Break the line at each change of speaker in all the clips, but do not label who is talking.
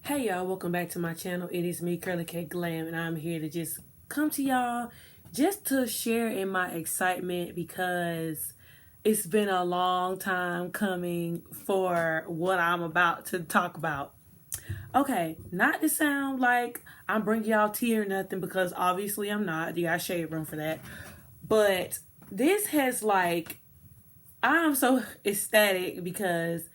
Hey y'all, welcome back to my channel. It is me, Curly K Glam, and I'm here to just come to y'all just to share in my excitement because it's been a long time coming for what I'm about to talk about. Okay, not to sound like I'm bringing y'all tea or nothing, because obviously I'm not. You got shade room for that. But this has I'm so ecstatic because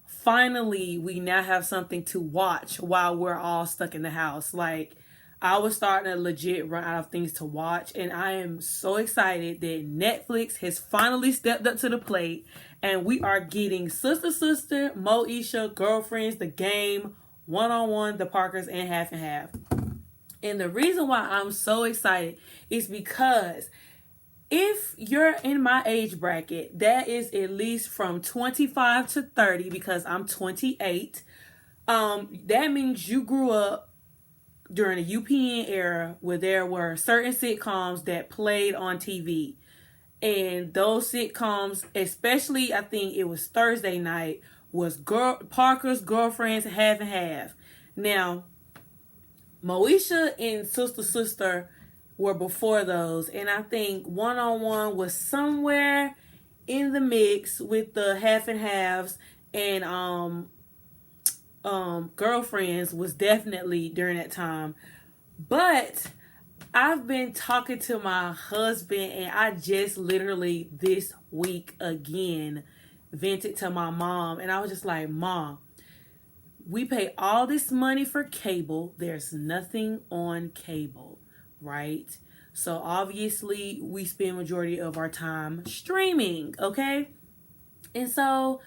finally we now have something to watch while we're all stuck in the house. I was starting to legit run out of things to watch, and I am so excited that Netflix has finally stepped up to the plate and we are getting Sister, MOESHA, Girlfriends, The Game, One-on-One, The Parkers, and Half and Half. And the reason why I'm so excited is because if you're in my age bracket, that is at least from 25 to 30, because I'm 28. That means you grew up during the UPN era where there were certain sitcoms that played on TV. And those sitcoms, especially I think it was Thursday night, was Parker's, Girlfriends, Half and Half. Now, Moesha and Sister were before those, and I think One-on-One was somewhere in the mix with the Half and Halves, and Girlfriends was definitely during that time. But I've been talking to my husband, and I just literally this week again vented to my mom, and I was just like, Mom, we pay all this money for cable. There's nothing on cable, right? So obviously we spend majority of our time streaming, okay? And so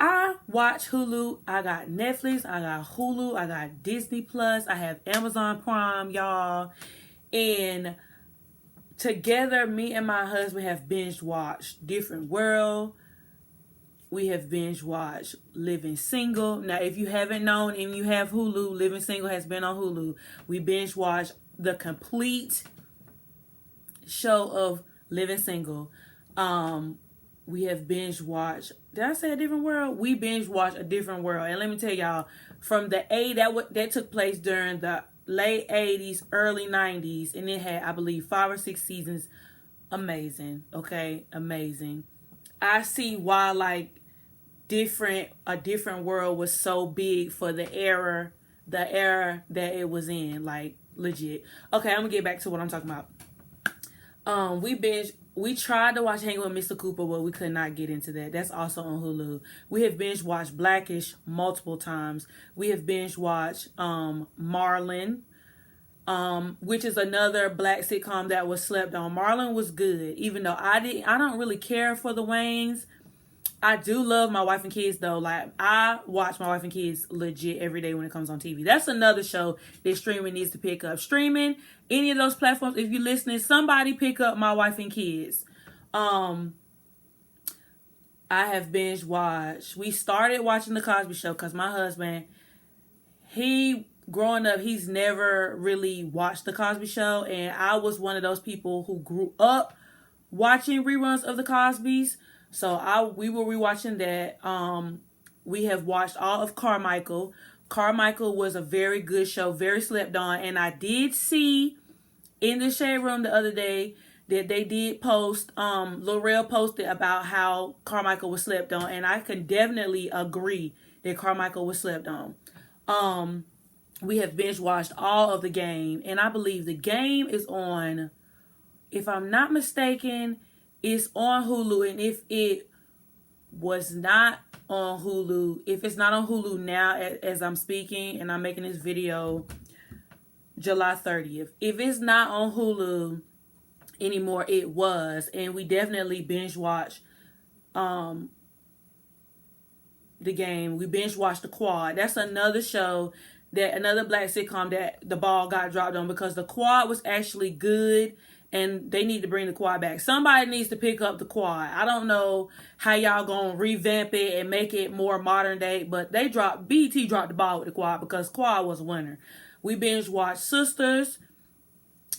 I watch Hulu. I got Netflix, I got Hulu, I got Disney Plus, I have Amazon Prime, y'all. And together, me and my husband have binge watched Different World. We have binge watched Living Single. Now, if you haven't known and you have Hulu, Living Single has been on Hulu. We binge watched the complete show of Living Single. We have binge watched. Did I say A Different World? We binge watched A Different World, and let me tell y'all, from the that took place during the late 80s, early 90s, and it had, I believe, 5 or 6 seasons. Amazing, okay, amazing. I see why A Different World was so big for the era that it was in, legit. Okay, I'm gonna get back to what I'm talking about. We tried to watch Hanging with Mr. Cooper, but we could not get into that. That's also on Hulu. We have binge watched Blackish multiple times. We have binge watched Marlon, which is another black sitcom that was slept on. Marlon was good, even though I don't really care for the Wayans. I do love My Wife and Kids, though. I watch My Wife and Kids legit every day when it comes on TV. That's another show that streaming needs to pick up. Streaming, any of those platforms, if you're listening, somebody pick up My Wife and Kids. I have binge watched. We started watching The Cosby Show because my husband, growing up, he's never really watched The Cosby Show. And I was one of those people who grew up watching reruns of The Cosbys. So we were rewatching that. We have watched all of Carmichael. Carmichael was a very good show, very slept on. And I did see in the shade room the other day that they did post, L'Oreal posted about how Carmichael was slept on. And I can definitely agree that Carmichael was slept on. We have binge watched all of The Game. And I believe The Game is on, if I'm not mistaken, it's on Hulu. And if it was not on Hulu, if it's not on Hulu now as I'm speaking and I'm making this video July 30th, if it's not on Hulu anymore, it was. And we definitely binge watched The Game. We binge watched The Quad. That's another show, another black sitcom that the ball got dropped on, because The Quad was actually good. And they need to bring The Quad back. Somebody needs to pick up The Quad. I don't know how y'all gonna revamp it and make it more modern day, but BET dropped the ball with The Quad, because Quad was a winner. We binge watched Sisters.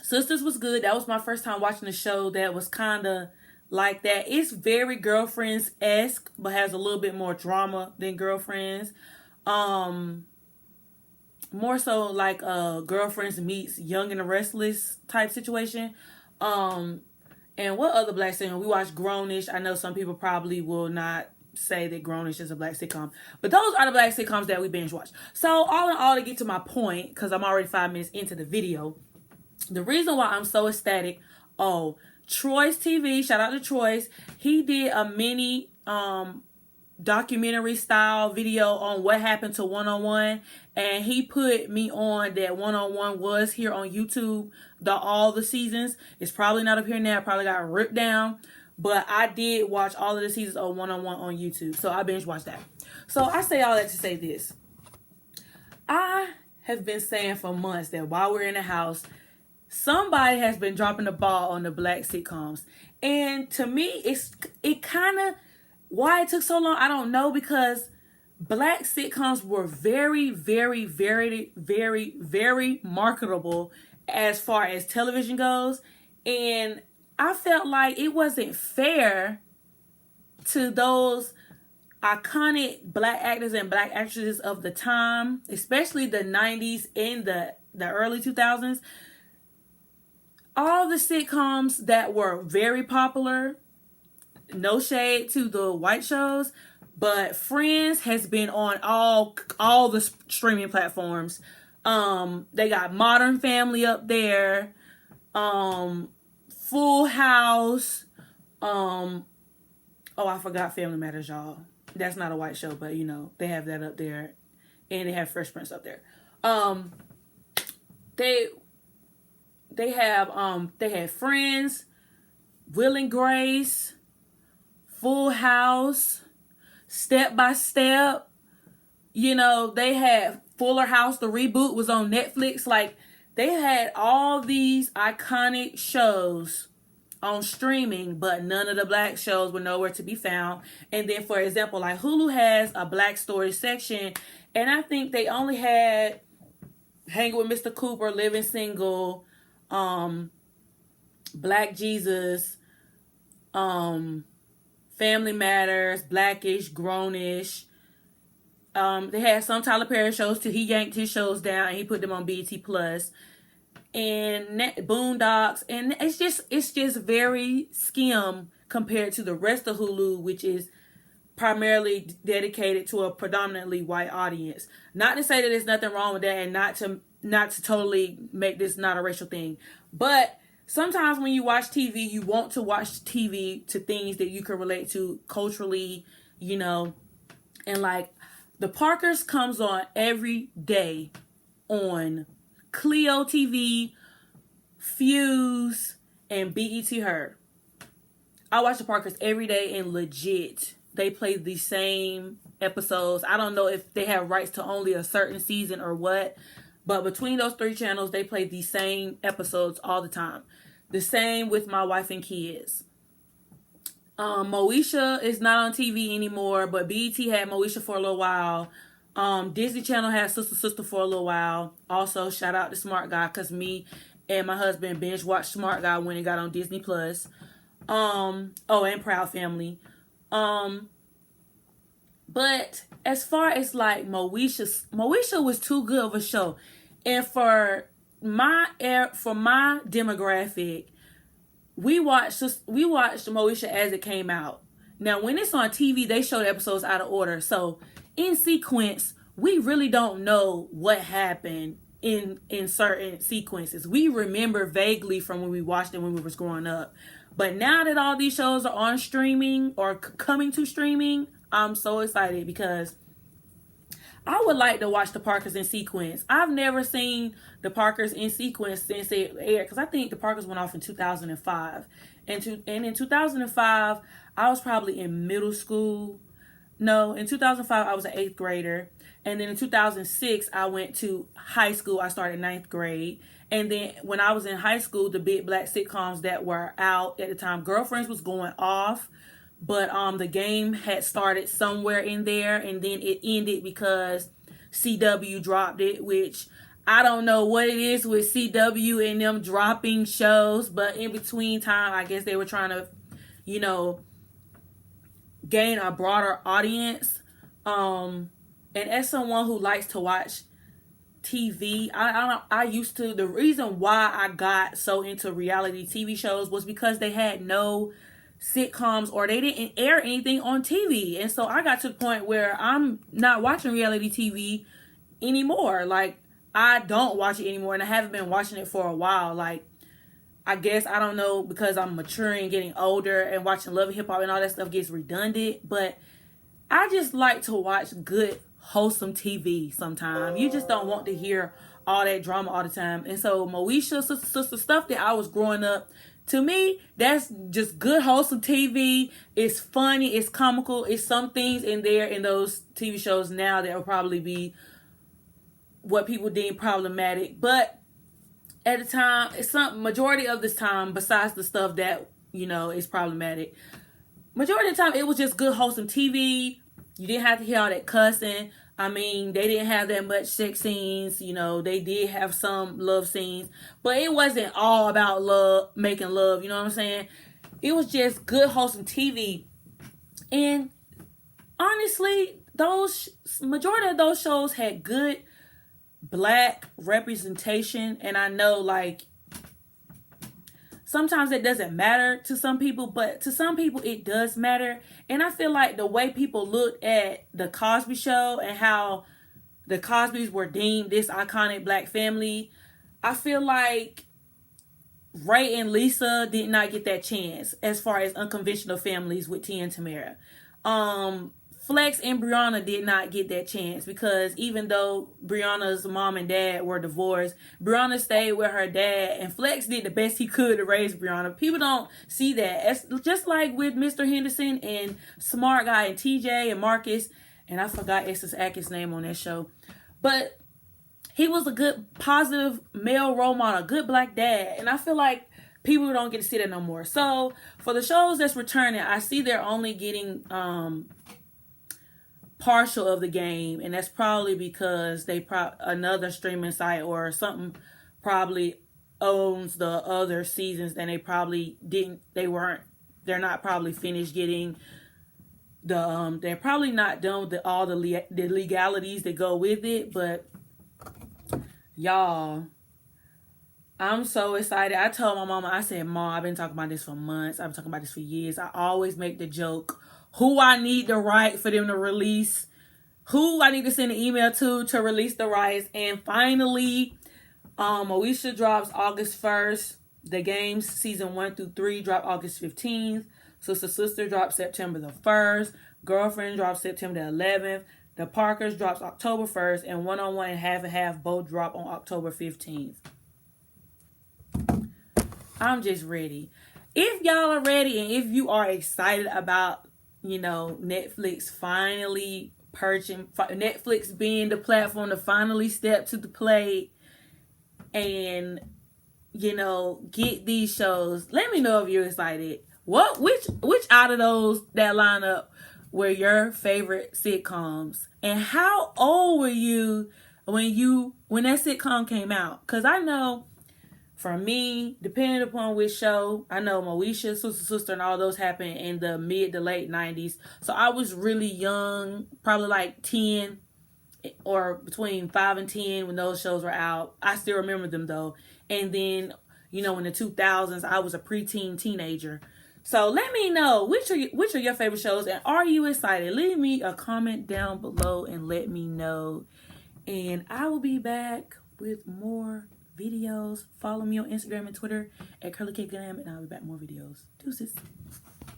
Sisters was good. That was my first time watching a show that was kind of like that. It's very Girlfriends-esque, but has a little bit more drama than Girlfriends. more so like Girlfriends Meets Young and the Restless type situation. And what other black sitcom? We watched Grownish. I know some people probably will not say that Grownish is a black sitcom, but those are the black sitcoms that we binge watch. So all in all, to get to my point, because I'm already 5 minutes into the video, the reason why I'm so ecstatic, Troy's TV, shout out to Troy's, he did a mini documentary style video on what happened to 101, and he put me on that 101 was here on YouTube, all the seasons. It's probably not up here now, probably got ripped down, but I did watch all of the seasons of 101 on YouTube, so I binge watched that. So I say all that to say this: I have been saying for months that while we're in the house, somebody has been dropping the ball on the black sitcoms, and to me, it kind of, why it took so long, I don't know, because black sitcoms were very, very, very, very, very marketable as far as television goes. And I felt like it wasn't fair to those iconic black actors and black actresses of the time, especially the 90s and the early 2000s. All the sitcoms that were very popular, no shade to the white shows, but Friends has been on all the streaming platforms. They got Modern Family up there, Full House. I forgot Family Matters, y'all. That's not a white show, but you know they have that up there, and they have Fresh Prince up there. They had Friends, Will and Grace, Full House, Step by Step. You know, they had Fuller House, the reboot was on Netflix. Like, they had all these iconic shows on streaming, but none of the black shows were nowhere to be found. And then, for example, like Hulu has a black story section, and I think they only had Hanging with Mr. Cooper, Living Single, Black Jesus, Family Matters, Blackish, Grownish. They had some Tyler Perry shows too. He yanked his shows down and he put them on BET Plus, and Boondocks, and it's just very skim compared to the rest of Hulu, which is primarily dedicated to a predominantly white audience. Not to say that there's nothing wrong with that, and not to totally make this not a racial thing, but sometimes when you watch TV, you want to watch TV to things that you can relate to culturally, you know. And like the Parkers comes on every day on Clio TV, Fuse, and BET Her. I watch the Parkers every day, and legit, they play the same episodes. I don't know if they have rights to only a certain season or what, but between those 3 channels, they play the same episodes all the time. The same with My Wife and Kids. MOESHA is not on TV anymore, but BET had MOESHA for a little while. Disney Channel had Sister for a little while. Also, shout out to Smart Guy, because me and my husband binge watched Smart Guy when it got on Disney Plus. And Proud Family. But as far as like MOESHA was too good of a show. And for my demographic, we watched MOESHA as it came out. Now, when it's on TV, they show the episodes out of order. So, in sequence, we really don't know what happened in certain sequences. We remember vaguely from when we watched it when we was growing up. But now that all these shows are on streaming or coming to streaming, I'm so excited because I would like to watch the Parkers in sequence. I've never seen the Parkers in sequence since it aired, because I think the Parkers went off in 2005. And in 2005, I was probably in middle school. No, in 2005, I was an 8th grader. And then in 2006, I went to high school. I started 9th grade. And then when I was in high school, the big black sitcoms that were out at the time, Girlfriends was going off. But the game had started somewhere in there, and then it ended because CW dropped it, which I don't know what it is with CW and them dropping shows, but in between time, I guess they were trying to, you know, gain a broader audience. And as someone who likes to watch TV. I used to, the reason why I got so into reality TV shows was because they had no sitcoms, or they didn't air anything on TV. And so I got to the point where I'm not watching reality TV anymore. Like, I don't watch it anymore, and I haven't been watching it for a while. Like, I guess, I don't know, because I'm maturing, getting older, and watching Love and Hip Hop and all that stuff gets redundant. But I just like to watch good, wholesome TV sometimes. You just don't want to hear all that drama all the time. And so MOESHA, sister stuff that I was growing up, to me, that's just good, wholesome TV. It's funny, it's comical, it's some things in there in those TV shows now that will probably be what people deem problematic. But at the time, it's some majority of this time, besides the stuff that, you know, is problematic, majority of the time it was just good, wholesome TV. You didn't have to hear all that cussing. I mean, they didn't have that much sex scenes. You know, they did have some love scenes, but it wasn't all about love, making love. You know what I'm saying? It was just good, wholesome TV. And honestly, those majority of those shows had good black representation. And I know, like, sometimes it doesn't matter to some people, but to some people it does matter. And I feel like the way people look at the Cosby Show and how the Cosbys were deemed this iconic black family, I feel like Ray and Lisa did not get that chance as far as unconventional families with Tia and Tamara. Flex and Brianna did not get that chance, because even though Brianna's mom and dad were divorced, Brianna stayed with her dad, and Flex did the best he could to raise Brianna. People don't see that. It's just like with Mr. Henderson and Smart Guy and TJ and Marcus, and I forgot Essex Atkins' name on that show. But he was a good, positive male role model, a good black dad, and I feel like people don't get to see that no more. So for the shows that's returning, I see they're only getting partial of the game, and that's probably because they another streaming site or something probably owns the other seasons, and they're not probably finished getting the they're probably not done with all the legalities that go with it. But y'all, I'm so excited. I told my mama, I said, Mom, I've been talking about this for months. I've been talking about this for years. I always make the joke, who I need to write for them to release, who I need to send an email to release the rights. And finally, MOESHA drops August 1st. The Games season 1 through 3 drop August 15th. Sister drops September the 1st. Girlfriend drops September the 11th. The Parkers drops October 1st. And One-on-One and Half and Half both drop on October 15th. I'm just ready. If y'all are ready, and if you are excited about, you know, Netflix finally Netflix being the platform to finally step to the plate and, you know, get these shows, let me know if you're excited. Which out of those that line up were your favorite sitcoms? And how old were you when that sitcom came out? Because I know, for me, depending upon which show, I know MOESHA, Sister, and all those happened in the mid to late 90s. So I was really young, probably like 10 or between 5 and 10 when those shows were out. I still remember them though. And then, you know, in the 2000s, I was a preteen teenager. So let me know, which are your favorite shows, and are you excited? Leave me a comment down below and let me know. And I will be back with more videos. Follow me on Instagram and Twitter at Curly K Glam, and I'll be back with more videos. Deuces.